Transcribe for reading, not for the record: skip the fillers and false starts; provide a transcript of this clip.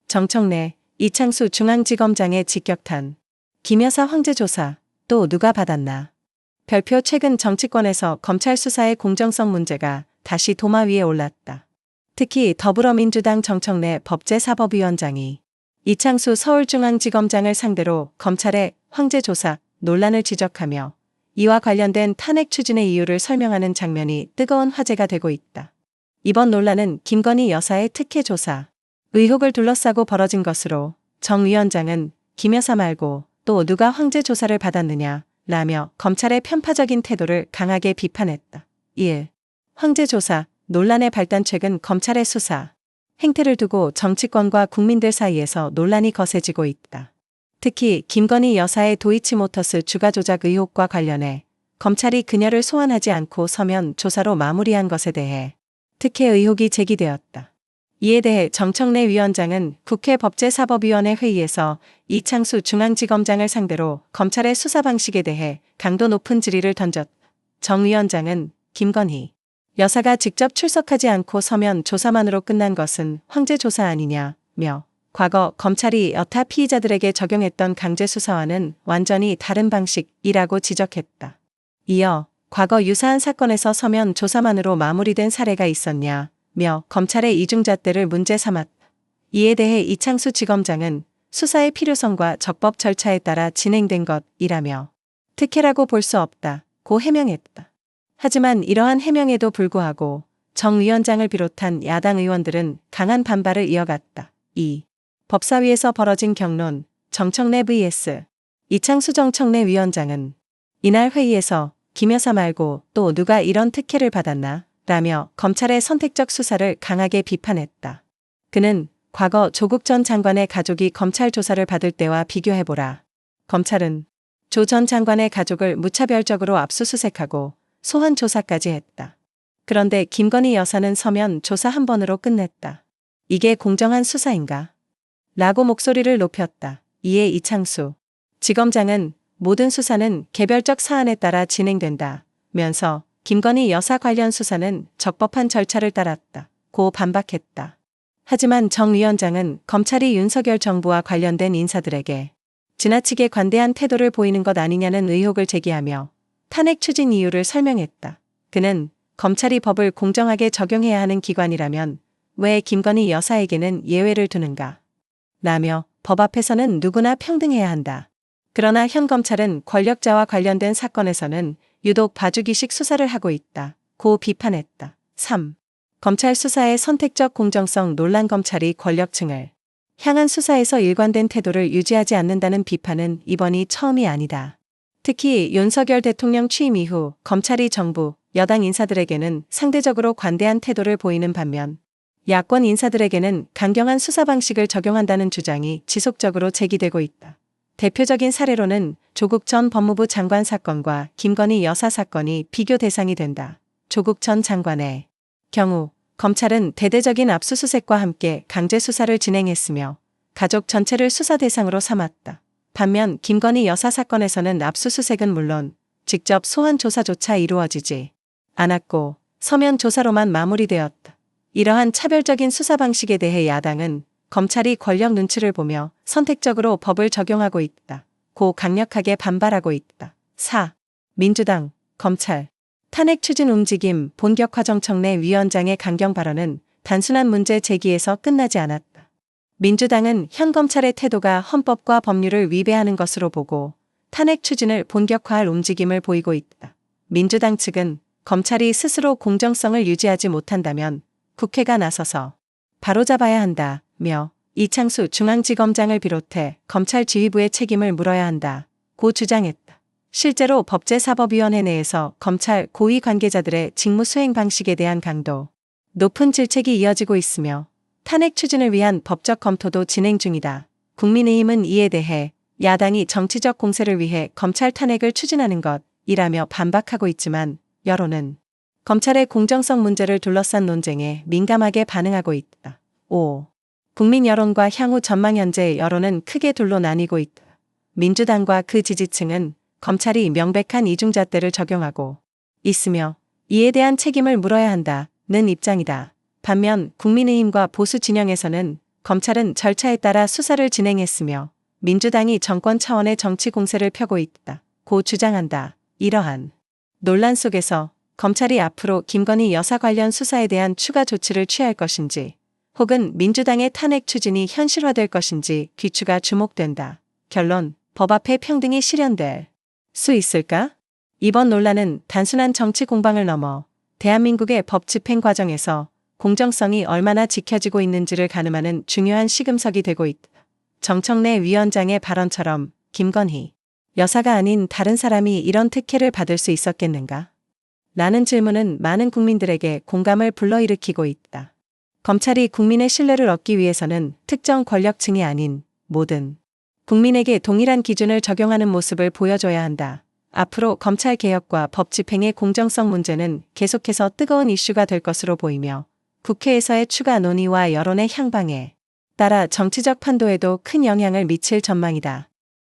정청래, 이창수 중앙지검장의 직격탄. 김 여사 황제 조사, 또 누가 받았나. 별표. 최근 정치권에서 검찰 수사의 공정성 문제가 다시 도마 위에 올랐다. 특히 더불어민주당 정청래 법제사법위원장이 이창수 서울중앙지검장을 상대로 검찰의 황제 조사 논란을 지적하며 이와 관련된 탄핵 추진의 이유를 설명하는 장면이 뜨거운 화제가 되고 있다. 이번 논란은 김건희 여사의 특혜 조사 의혹을 둘러싸고 벌어진 것으로 정 위원장은 김 여사 말고 또 누가 황제 조사를 받았느냐 라며 검찰의 편파적인 태도를 강하게 비판했다. 1. 황제 조사 논란의 발단. 최근 검찰의 수사 행태를 두고 정치권과 국민들 사이에서 논란이 거세지고 있다. 특히 김건희 여사의 도이치모터스 주가 조작 의혹과 관련해 검찰이 그녀를 소환하지 않고 서면 조사로 마무리한 것에 대해 특혜 의혹이 제기되었다. 이에 대해 정청래 위원장은 국회 법제사법위원회 회의에서 이창수 중앙지검장을 상대로 검찰의 수사 방식에 대해 강도 높은 질의를 던졌다. 정 위원장은 김건희 여사가 직접 출석하지 않고 서면 조사만으로 끝난 것은 황제 조사 아니냐며 과거 검찰이 여타 피의자들에게 적용했던 강제수사와는 완전히 다른 방식이라고 지적했다. 이어 과거 유사한 사건에서 서면 조사만으로 마무리된 사례가 있었냐며 검찰의 이중잣대를 문제 삼았다. 이에 대해 이창수 지검장은 수사의 필요성과 적법 절차에 따라 진행된 것이라며 특혜라고 볼 수 없다고 해명했다. 하지만 이러한 해명에도 불구하고 정 위원장을 비롯한 야당 의원들은 강한 반발을 이어갔다. 2. 법사위에서 벌어진 격론. 정청래 vs 이창수. 정청래 위원장은 이날 회의에서 김 여사 말고 또 누가 이런 특혜를 받았나 라며 검찰의 선택적 수사를 강하게 비판했다. 그는 과거 조국 전 장관의 가족이 검찰 조사를 받을 때와 비교해보라. 검찰은 조 전 장관의 가족을 무차별적으로 압수수색하고 소환 조사까지 했다. 그런데 김건희 여사는 서면 조사 한 번으로 끝냈다. 이게 공정한 수사인가? 라고 목소리를 높였다. 이에 이창수 지검장은 모든 수사는 개별적 사안에 따라 진행된다 면서 김건희 여사 관련 수사는 적법한 절차를 따랐다 고 반박했다. 하지만 정 위원장은 검찰이 윤석열 정부와 관련된 인사들에게 지나치게 관대한 태도를 보이는 것 아니냐는 의혹을 제기하며 탄핵 추진 이유를 설명했다. 그는 검찰이 법을 공정하게 적용해야 하는 기관이라면 왜 김건희 여사에게는 예외를 두는가? 라며 법 앞에서는 누구나 평등해야 한다. 그러나 현 검찰은 권력자와 관련된 사건에서는 유독 봐주기식 수사를 하고 있다 고 비판했다. 3. 검찰 수사의 선택적 공정성 논란. 검찰이 권력층을 향한 수사에서 일관된 태도를 유지하지 않는다는 비판은 이번이 처음이 아니다. 특히 윤석열 대통령 취임 이후 검찰이 정부, 여당 인사들에게는 상대적으로 관대한 태도를 보이는 반면 야권 인사들에게는 강경한 수사 방식을 적용한다는 주장이 지속적으로 제기되고 있다. 대표적인 사례로는 조국 전 법무부 장관 사건과 김건희 여사 사건이 비교 대상이 된다. 조국 전 장관의 경우 검찰은 대대적인 압수수색과 함께 강제 수사를 진행했으며 가족 전체를 수사 대상으로 삼았다. 반면 김건희 여사 사건에서는 압수수색은 물론 직접 소환 조사조차 이루어지지 않았고 서면 조사로만 마무리되었다. 이러한 차별적인 수사 방식에 대해 야당은 검찰이 권력 눈치를 보며 선택적으로 법을 적용하고 있다 고 강력하게 반발하고 있다. 4. 민주당, 검찰, 탄핵 추진 움직임 본격화. 정청래 위원장의 강경 발언은 단순한 문제 제기에서 끝나지 않았다. 민주당은 현 검찰의 태도가 헌법과 법률을 위배하는 것으로 보고 탄핵 추진을 본격화할 움직임을 보이고 있다. 민주당 측은 검찰이 스스로 공정성을 유지하지 못한다면 국회가 나서서 바로잡아야 한다며 이창수 중앙지검장을 비롯해 검찰 지휘부의 책임을 물어야 한다고 주장했다. 실제로 법제사법위원회 내에서 검찰 고위 관계자들의 직무 수행 방식에 대한 강도 높은 질책이 이어지고 있으며 탄핵 추진을 위한 법적 검토도 진행 중이다. 국민의힘은 이에 대해 야당이 정치적 공세를 위해 검찰 탄핵을 추진하는 것이라며 반박하고 있지만 여론은 검찰의 공정성 문제를 둘러싼 논쟁에 민감하게 반응하고 있다. 5. 국민 여론과 향후 전망. 현재 여론은 크게 둘로 나뉘고 있다. 민주당과 그 지지층은 검찰이 명백한 이중잣대를 적용하고 있으며 이에 대한 책임을 물어야 한다는 입장이다. 반면 국민의힘과 보수 진영에서는 검찰은 절차에 따라 수사를 진행했으며 민주당이 정권 차원의 정치 공세를 펴고 있다고 주장한다. 이러한 논란 속에서 검찰이 앞으로 김건희 여사 관련 수사에 대한 추가 조치를 취할 것인지 혹은 민주당의 탄핵 추진이 현실화될 것인지 귀추가 주목된다. 결론, 법 앞에 평등이 실현될 수 있을까? 이번 논란은 단순한 정치 공방을 넘어 대한민국의 법 집행 과정에서 공정성이 얼마나 지켜지고 있는지를 가늠하는 중요한 시금석이 되고 있다. 정청래 위원장의 발언처럼 김건희 여사가 아닌 다른 사람이 이런 특혜를 받을 수 있었겠는가? 라는 질문은 많은 국민들에게 공감을 불러일으키고 있다. 검찰이 국민의 신뢰를 얻기 위해서는 특정 권력층이 아닌 모든 국민에게 동일한 기준을 적용하는 모습을 보여줘야 한다. 앞으로 검찰 개혁과 법 집행의 공정성 문제는 계속해서 뜨거운 이슈가 될 것으로 보이며 국회에서의 추가 논의와 여론의 향방에 따라 정치적 판도에도 큰 영향을 미칠 전망이다.